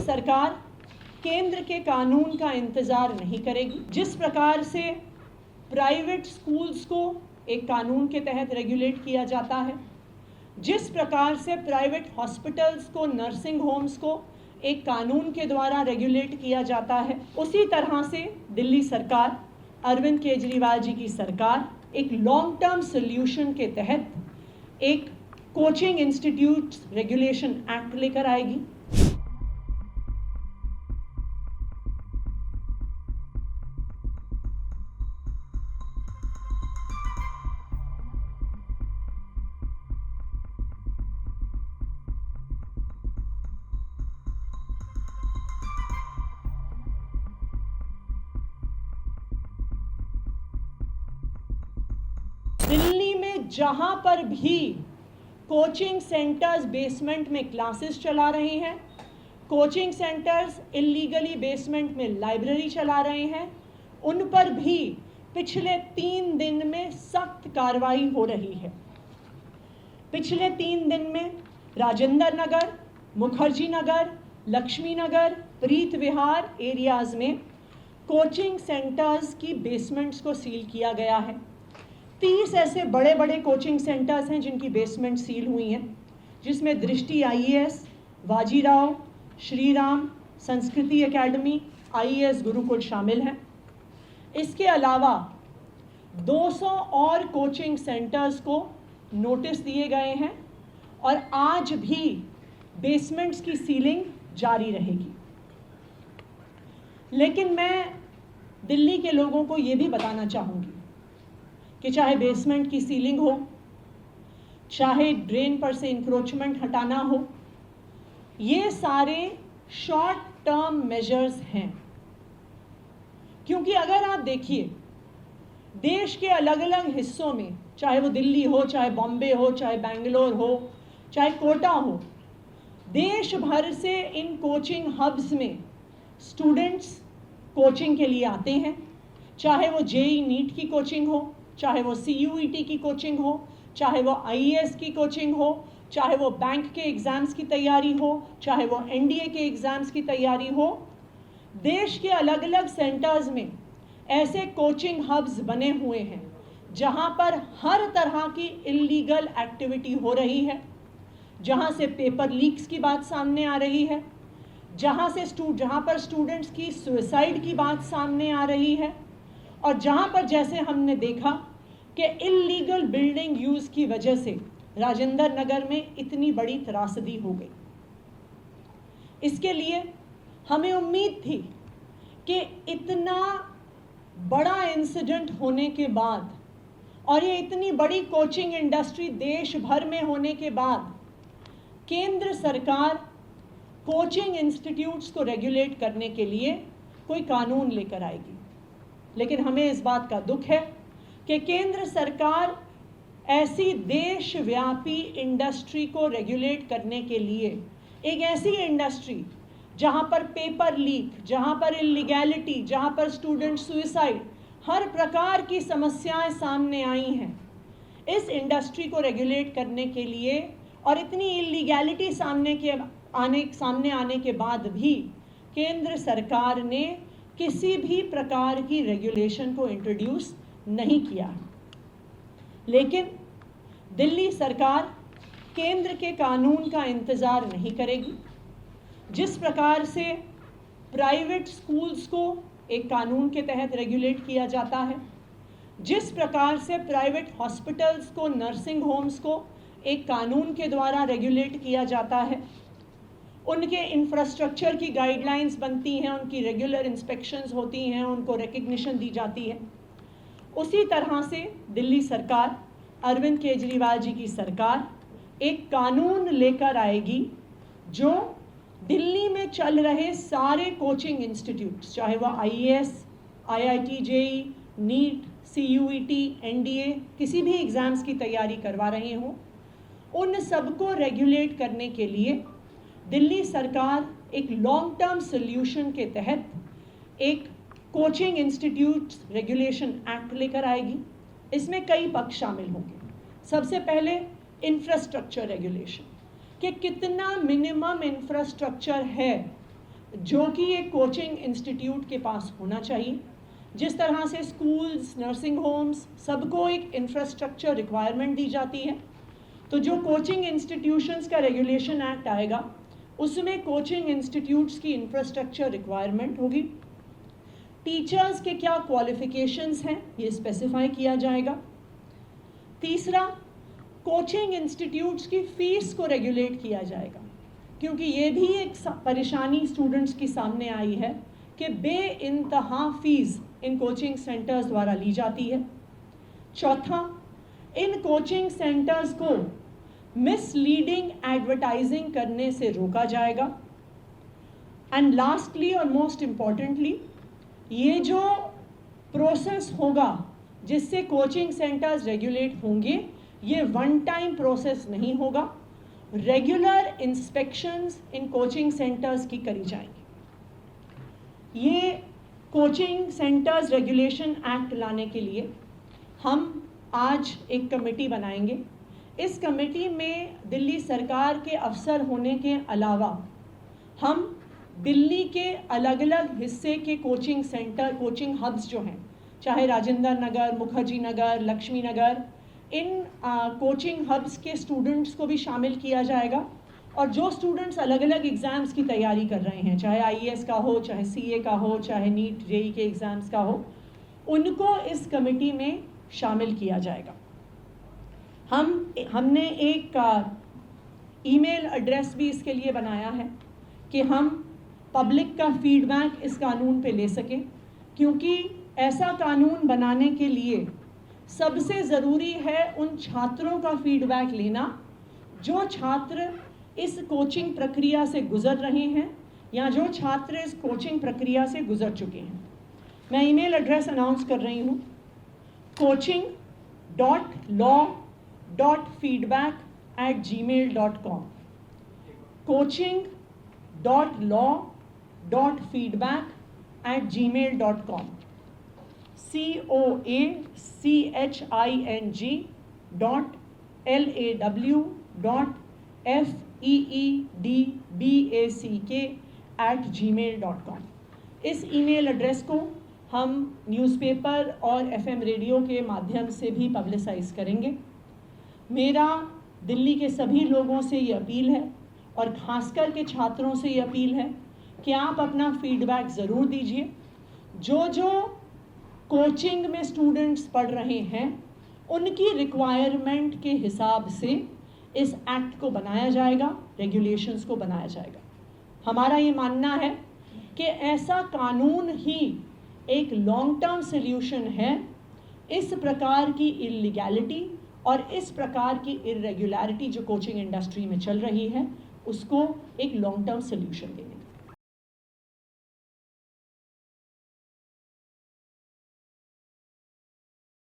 सरकार केंद्र के कानून का इंतज़ार नहीं करेगी। जिस प्रकार से प्राइवेट स्कूल्स को एक कानून के तहत रेगुलेट किया जाता है, जिस प्रकार से प्राइवेट हॉस्पिटल्स को, नर्सिंग होम्स को एक कानून के द्वारा रेगुलेट किया जाता है, उसी तरह से दिल्ली सरकार, अरविंद केजरीवाल जी की सरकार एक लॉन्ग टर्म सोल्यूशन के तहत एक कोचिंग इंस्टीट्यूट्स रेगुलेशन एक्ट लेकर आएगी। दिल्ली में जहां पर भी कोचिंग सेंटर्स बेसमेंट में क्लासेस चला रहे हैं, कोचिंग सेंटर्स इल्लीगली बेसमेंट में लाइब्रेरी चला रहे हैं, उन पर भी पिछले 3 दिन में सख्त कार्रवाई हो रही है। पिछले 3 दिन में राजेंद्र नगर, मुखर्जी नगर, लक्ष्मी नगर, प्रीत विहार एरियाज में कोचिंग सेंटर्स की बेसमेंट्स को सील किया गया है। 30 ऐसे बड़े बड़े कोचिंग सेंटर्स हैं जिनकी बेसमेंट सील हुई हैं, जिसमें दृष्टि IAS, बाजीराव, श्रीराम, संस्कृति एकेडमी, IAS गुरुकुल शामिल हैं। इसके अलावा 200 और कोचिंग सेंटर्स को नोटिस दिए गए हैं और आज भी बेसमेंट्स की सीलिंग जारी रहेगी। लेकिन मैं दिल्ली के लोगों को ये भी बताना चाहूँगी कि चाहे बेसमेंट की सीलिंग हो, चाहे ड्रेन पर से इंक्रोचमेंट हटाना हो, ये सारे शॉर्ट टर्म मेजर्स हैं। क्योंकि अगर आप देखिए, देश के अलग अलग हिस्सों में, चाहे वो दिल्ली हो, चाहे बॉम्बे हो, चाहे बेंगलोर हो, चाहे कोटा हो, देश भर से इन कोचिंग हब्स में स्टूडेंट्स कोचिंग के लिए आते हैं। चाहे वो JEE नीट की कोचिंग हो, चाहे वो CUET की कोचिंग हो, चाहे वो IAS की कोचिंग हो, चाहे वो बैंक के एग्ज़ाम्स की तैयारी हो, चाहे वो NDA के एग्ज़ाम्स की तैयारी हो, देश के अलग अलग सेंटर्स में ऐसे कोचिंग हब्स बने हुए हैं जहां पर हर तरह की इल्लीगल एक्टिविटी हो रही है, जहां से पेपर लीक्स की बात सामने आ रही है, जहां पर स्टूडेंट्स की सुसाइड की बात सामने आ रही है, और जहां पर जैसे हमने देखा कि इल्लीगल बिल्डिंग यूज़ की वजह से राजेंद्र नगर में इतनी बड़ी त्रासदी हो गई। इसके लिए हमें उम्मीद थी कि इतना बड़ा इंसिडेंट होने के बाद और ये इतनी बड़ी कोचिंग इंडस्ट्री देश भर में होने के बाद केंद्र सरकार कोचिंग इंस्टीट्यूट्स को रेगुलेट करने के लिए कोई कानून लेकर आएगी। लेकिन हमें इस बात का दुख है कि केंद्र सरकार ऐसी देशव्यापी इंडस्ट्री को रेगुलेट करने के लिए, एक ऐसी इंडस्ट्री जहां पर पेपर लीक, जहां पर इलीगैलिटी, जहां पर स्टूडेंट सुसाइड, हर प्रकार की समस्याएं सामने आई हैं, इस इंडस्ट्री को रेगुलेट करने के लिए और इतनी इलीगैलिटी सामने आने के बाद भी केंद्र सरकार ने किसी भी प्रकार की रेगुलेशन को इंट्रोड्यूस नहीं किया। लेकिन दिल्ली सरकार केंद्र के कानून का इंतज़ार नहीं करेगी। जिस प्रकार से प्राइवेट स्कूल्स को एक कानून के तहत रेगुलेट किया जाता है, जिस प्रकार से प्राइवेट हॉस्पिटल्स को, नर्सिंग होम्स को एक कानून के द्वारा रेगुलेट किया जाता है, उनके इंफ्रास्ट्रक्चर की गाइडलाइंस बनती हैं, उनकी रेगुलर इंस्पेक्शंस होती हैं, उनको रिकग्निशन दी जाती है, उसी तरह से दिल्ली सरकार, अरविंद केजरीवाल जी की सरकार एक कानून लेकर आएगी जो दिल्ली में चल रहे सारे कोचिंग इंस्टीट्यूट्स, चाहे वो IAS, IIT JEE, NEET, CUET, NDA किसी भी एग्ज़ाम्स की तैयारी करवा रहे हों, उन सबको रेगुलेट करने के लिए दिल्ली सरकार एक लॉन्ग टर्म सोल्यूशन के तहत एक कोचिंग इंस्टीट्यूट्स रेगुलेशन एक्ट लेकर आएगी। इसमें कई पक्ष शामिल होंगे। सबसे पहले इंफ्रास्ट्रक्चर रेगुलेशन, कि कितना मिनिमम इंफ्रास्ट्रक्चर है जो कि एक कोचिंग इंस्टीट्यूट के पास होना चाहिए। जिस तरह से स्कूल्स, नर्सिंग होम्स, सबको एक इंफ्रास्ट्रक्चर रिक्वायरमेंट दी जाती है, तो जो कोचिंग इंस्टीट्यूशंस का रेगुलेशन एक्ट आएगा उसमें कोचिंग इंस्टीट्यूट्स की इंफ्रास्ट्रक्चर रिक्वायरमेंट होगी। टीचर्स के क्या क्वालिफिकेशंस हैं ये स्पेसिफाई किया जाएगा। तीसरा, कोचिंग इंस्टीट्यूट्स की फ़ीस को रेगुलेट किया जाएगा, क्योंकि ये भी एक परेशानी स्टूडेंट्स की सामने आई है कि बेइंतहा फ़ीस इन कोचिंग सेंटर्स द्वारा ली जाती है। चौथा, इन कोचिंग सेंटर्स को मिसलीडिंग एडवर्टाइजिंग करने से रोका जाएगा। एंड लास्टली और मोस्ट इम्पॉर्टेंटली, ये जो प्रोसेस होगा जिससे कोचिंग सेंटर्स रेगुलेट होंगे, ये वन टाइम प्रोसेस नहीं होगा। Regular inspections in coaching centres की करी जाएंगी। ये कोचिंग सेंटर्स रेगुलेशन एक्ट लाने के लिए हम आज एक कमेटी बनाएंगे। इस कमेटी में दिल्ली सरकार के अफसर होने के अलावा हम दिल्ली के अलग अलग हिस्से के कोचिंग सेंटर, कोचिंग हब्स जो हैं, चाहे राजेंद्र नगर, मुखर्जी नगर, लक्ष्मी नगर, इन कोचिंग हब्स के स्टूडेंट्स को भी शामिल किया जाएगा। और जो स्टूडेंट्स अलग अलग एग्ज़ाम्स की तैयारी कर रहे हैं, चाहे IAS का हो, चाहे CA का हो, चाहे नीट JEE के एग्ज़ाम्स का हो, उनको इस कमेटी में शामिल किया जाएगा। हमने एक ईमेल एड्रेस भी इसके लिए बनाया है कि हम पब्लिक का फीडबैक इस कानून पे ले सकें, क्योंकि ऐसा कानून बनाने के लिए सबसे ज़रूरी है उन छात्रों का फीडबैक लेना जो छात्र इस कोचिंग प्रक्रिया से गुज़र रहे हैं या जो छात्र इस कोचिंग प्रक्रिया से गुज़र चुके हैं। मैं ईमेल एड्रेस अनाउंस कर रही हूँ, coaching.law.feedback@gmail.com, coaching.law.feedback@gmail.com, coaching.law.feedback@gmail.com। इस ईमेल एड्रेस को हम न्यूज़पेपर और FM रेडियो के माध्यम से भी पब्लिसाइज करेंगे। मेरा दिल्ली के सभी लोगों से ये अपील है और ख़ासकर के छात्रों से ये अपील है कि आप अपना फीडबैक ज़रूर दीजिए। जो कोचिंग में स्टूडेंट्स पढ़ रहे हैं उनकी रिक्वायरमेंट के हिसाब से इस एक्ट को बनाया जाएगा, रेगुलेशंस को बनाया जाएगा। हमारा ये मानना है कि ऐसा कानून ही एक लॉन्ग टर्म सल्यूशन है इस प्रकार की इलीगैलिटी और इस प्रकार की इरेगुलरिटी जो कोचिंग इंडस्ट्री में चल रही है, उसको एक लॉन्ग टर्म सल्यूशन देने।